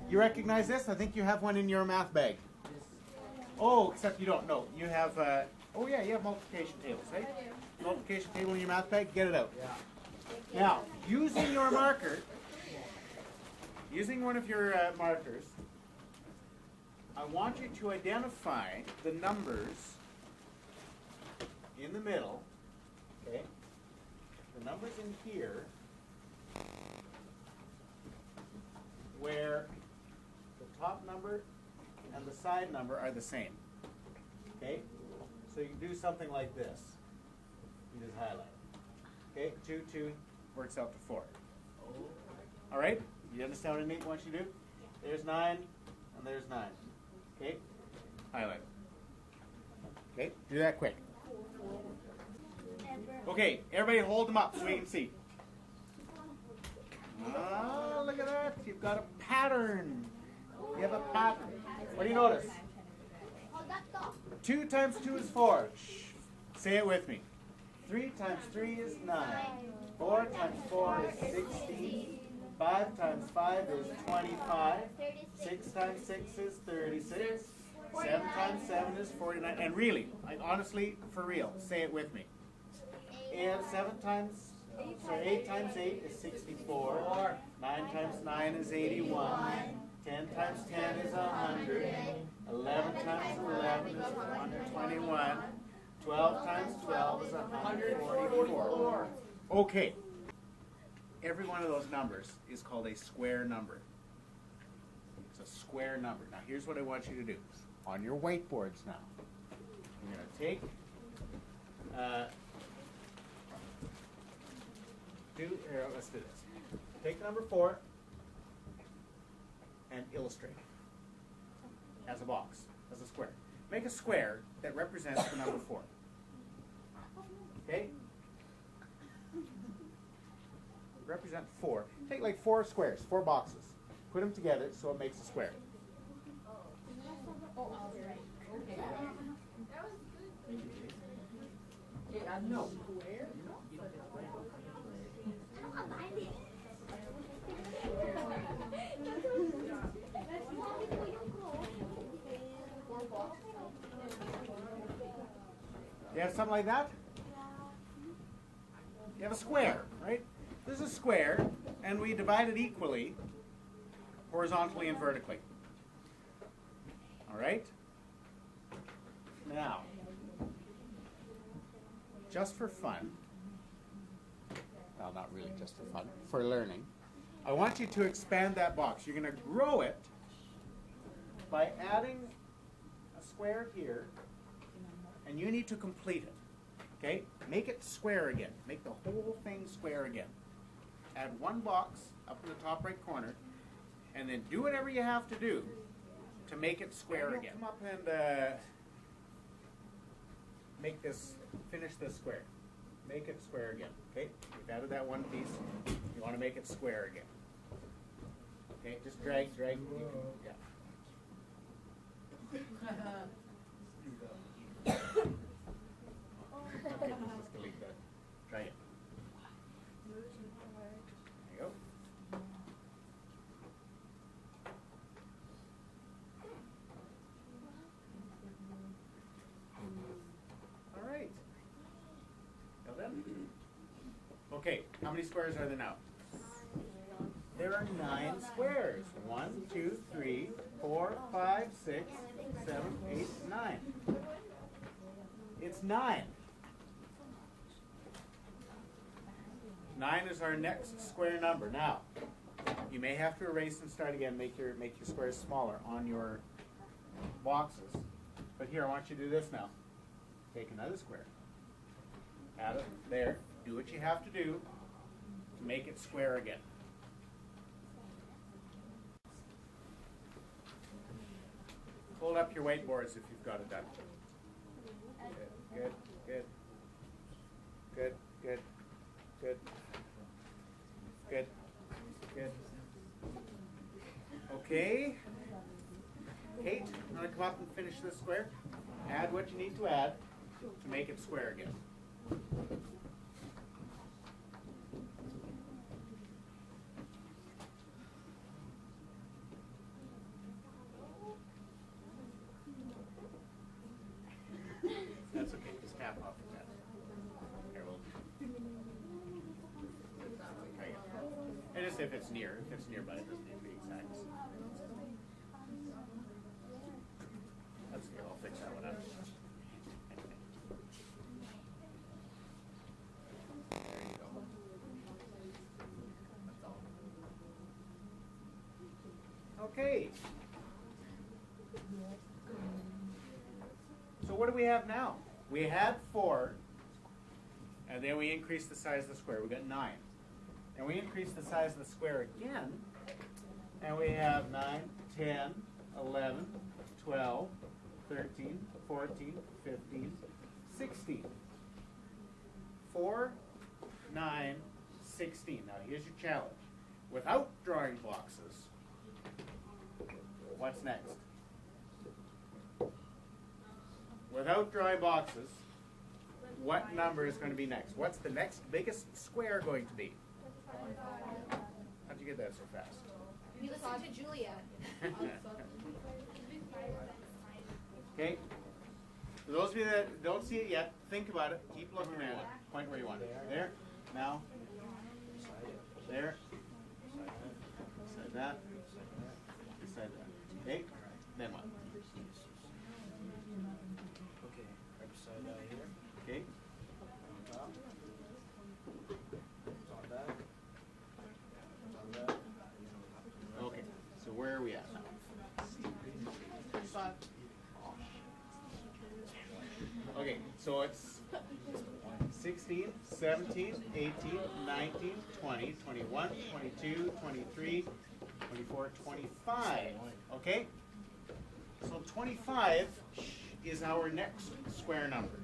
You recognize this? I think you have one in your math bag. Oh, except you don't. No, you have. Oh yeah, you have multiplication tables, right? Multiplication table in your math bag. Get it out. Now, using your marker, using one of your markers, I want you to identify the numbers in the middle. Okay, the numbers in here where the top number and the side number are the same. Okay? So you can do something like this. You just highlight. Okay? 2, 2 works out to 4. All right? You understand what I want you to do? There's 9 and there's 9. Okay? Highlight. Okay? Do that quick. Okay, everybody hold them up so we can see. Ah, look at that. You've got a pattern. You have a pattern. What do you notice? 2 times 2 is 4. Shh. Say it with me. 3 times 3 is 9. 4 times 4 is 16. 5 times 5 is 25. 6 times 6 is 36. 7 times 7 is 49. And really, like honestly, for real, say it with me. And 8 times 8 is 64. 9 times 9 is 81. 10 times 10 is 100. 11 times 11 is 121. 12 times 12 is 144. Okay. Every one of those numbers is called a square number. It's a square number. Now here's what I want you to do. On your whiteboards now, you're going to take let's do this. Take number 4 and illustrate it as a box, as a square. Make a square that represents the number 4. Okay? Represent 4. Take like 4 squares, 4 boxes. Put them together so it makes a square. No. You have something like that? You have a square, right? This is a square, and we divide it equally, horizontally and vertically. All right? Now, just for fun, well, not really just for fun, for learning, I want you to expand that box. You're going to grow it by adding a square here, and you need to complete it. Okay? Make it square again. Make the whole thing square again. Add one box up in the top right corner, and then do whatever you have to do to make it square again. Come up and finish this square. Make it square again. Okay? You've added that one piece. You want to make it square again. Okay? Just drag. Yeah. Okay, just delete that. Try it. There you go. All right. Well done. Okay, how many squares are there now? There are 9 squares. 1, 2, 3, 4, 5, 6, 7, 8, 9. It's 9. 9 is our next square number. Now, you may have to erase and start again. Make your squares smaller on your boxes. But here, I want you to do this now. Take another square. Add it there. Do what you have to do to make it square again. Hold up your whiteboards if you've got it done. Good, good, good, good, good, good, good. Okay. Kate, you want to come up and finish this square? Add what you need to add to make it square again. it's near, if it's nearby, it doesn't need to be exact. That's good, I'll fix that one up. There you go. Okay. So what do we have now? We had 4, and then we increased the size of the square. We got 9. And we increased the size of the square again, and we have 9, 10, 11, 12, 13, 14, 15, 16. 4, 9, 16. Now here's your challenge. Without drawing boxes, what's next? Without drawing boxes, what number is going to be next? What's the next biggest square going to be? How'd you get that so fast? You listened to Julia. Okay. For those of you that don't see it yet, think about it. Keep looking at it. Point where you want it. There. Now. There. Beside that. Beside that. Okay. Then what? Okay. Right beside that here. Okay. On top. It's on that. It's on that. Okay. So where are we at now? 35. Okay, so it's 16, 17, 18, 19, 20, 21, 22, 23, 24, 25. Okay? So 25 is our next square number.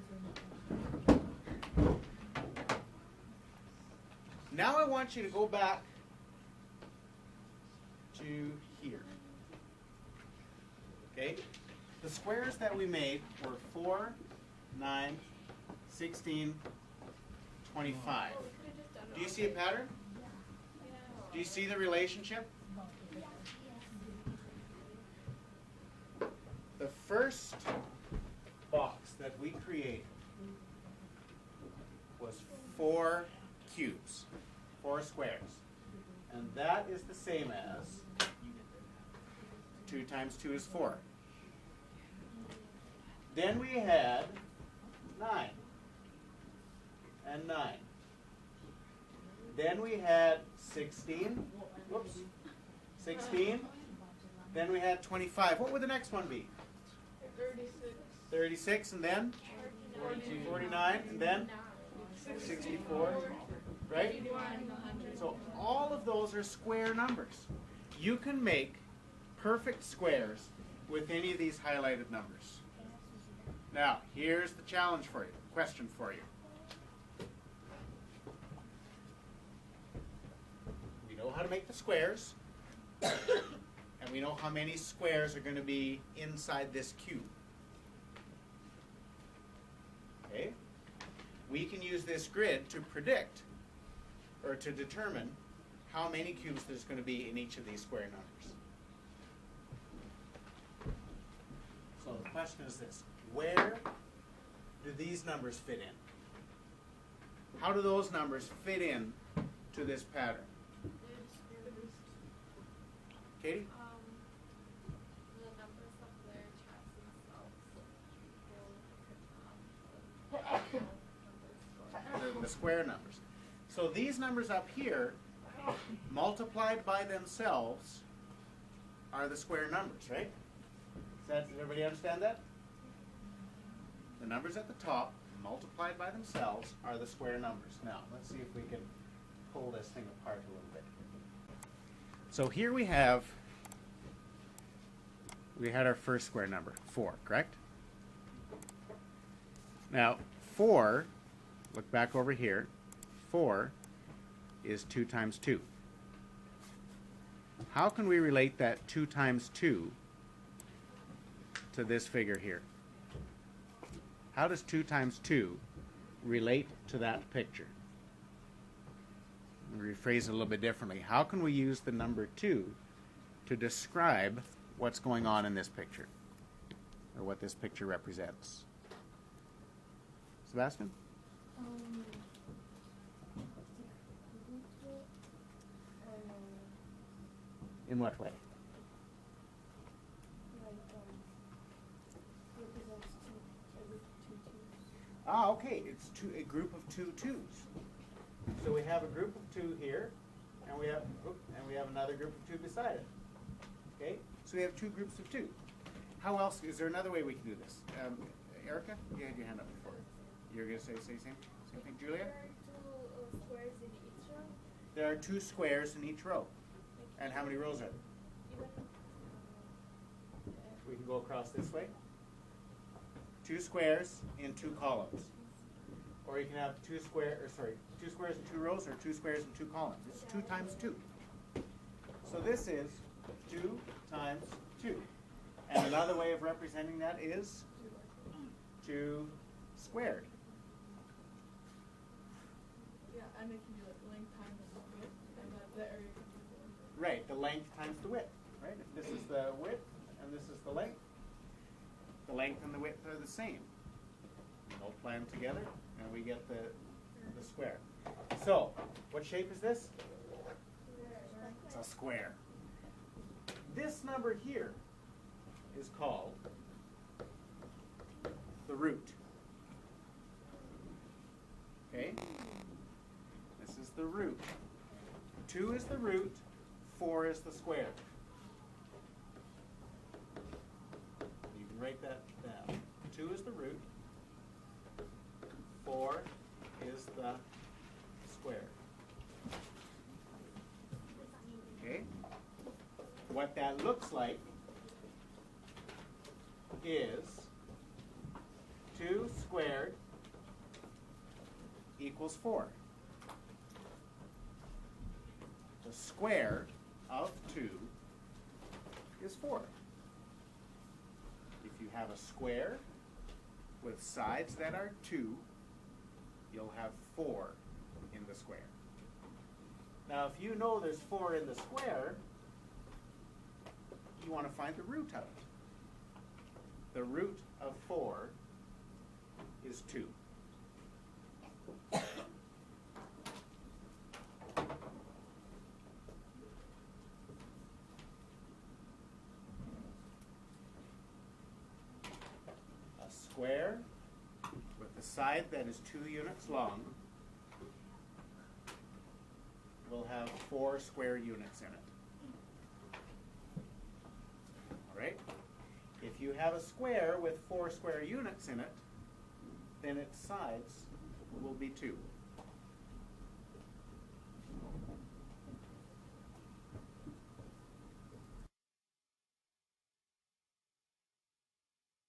Now I want you to go back to here. Okay? The squares that we made were 4, 9, 16, 25. Do you see a pattern? Do you see the relationship? The first box that we created was 4 cubes, 4 squares. And that is the same as 2 times 2 is 4. Then we had 9 and 9. Then we had 16. Whoops. 16. Then we had 25. What would the next one be? 36. 36, and then 49, and then 64. Right? So all of those are square numbers. You can make perfect squares with any of these highlighted numbers. Now, here's the challenge for you, question for you. We know how to make the squares, and we know how many squares are going to be inside this cube. Okay? We can use this grid to predict, or to determine, how many cubes there's going to be in each of these square numbers. So the question is this. Where do these numbers fit in? How do those numbers fit in to this pattern? Katie? The numbers of their chassis The square numbers. So these numbers up here, multiplied by themselves, are the square numbers, right? Does everybody understand that? The numbers at the top, multiplied by themselves, are the square numbers. Now, let's see if we can pull this thing apart a little bit. So here we had our first square number, 4, correct? Now, 4, look back over here, 4 is 2 times 2. How can we relate that 2 times 2 to this figure here? How does 2 times 2 relate to that picture? Let me rephrase it a little bit differently. How can we use the number 2 to describe what's going on in this picture, or what this picture represents? Sebastian? In what way? Represents two twos. Ah, okay, it's a group of two twos. So we have a group of two here, and we have another group of two beside it. Okay, so we have two groups of two. How else? Is there another way we can do this? Erica, you had your hand up before. You're going to say same thing, Julia? There are two squares in each row. There are 2 squares in each row. And how many rows are there? Even We can go across this way. 2 squares in 2 columns. Or you can have 2 squares in 2 rows, or 2 squares in 2 columns. It's 2 times 2. So this is 2 times 2. And another way of representing that is 2 squared. yeah, and it can be like length times width, and the area can be the Right, the length times the width. Right? If this is the width and this is the length and the width are the same. Multiply them together, and we get the square. So, what shape is this? It's a square. This number here is called the root. Okay? This is the root. 2 is the root, 4 is the square. You can write that down. 2 is the root, 4 is the square. Okay? What that looks like is 2 squared equals 4. The square of 2 is 4. If you have a square with sides that are 2, you'll have 4 in the square. Now, if you know there's 4 in the square, you want to find the root of it. The root of 4 is 2. A square with a side that is 2 units long will have 4 square units in it. All right? If you have a square with 4 square units in it, then its sides will be 2.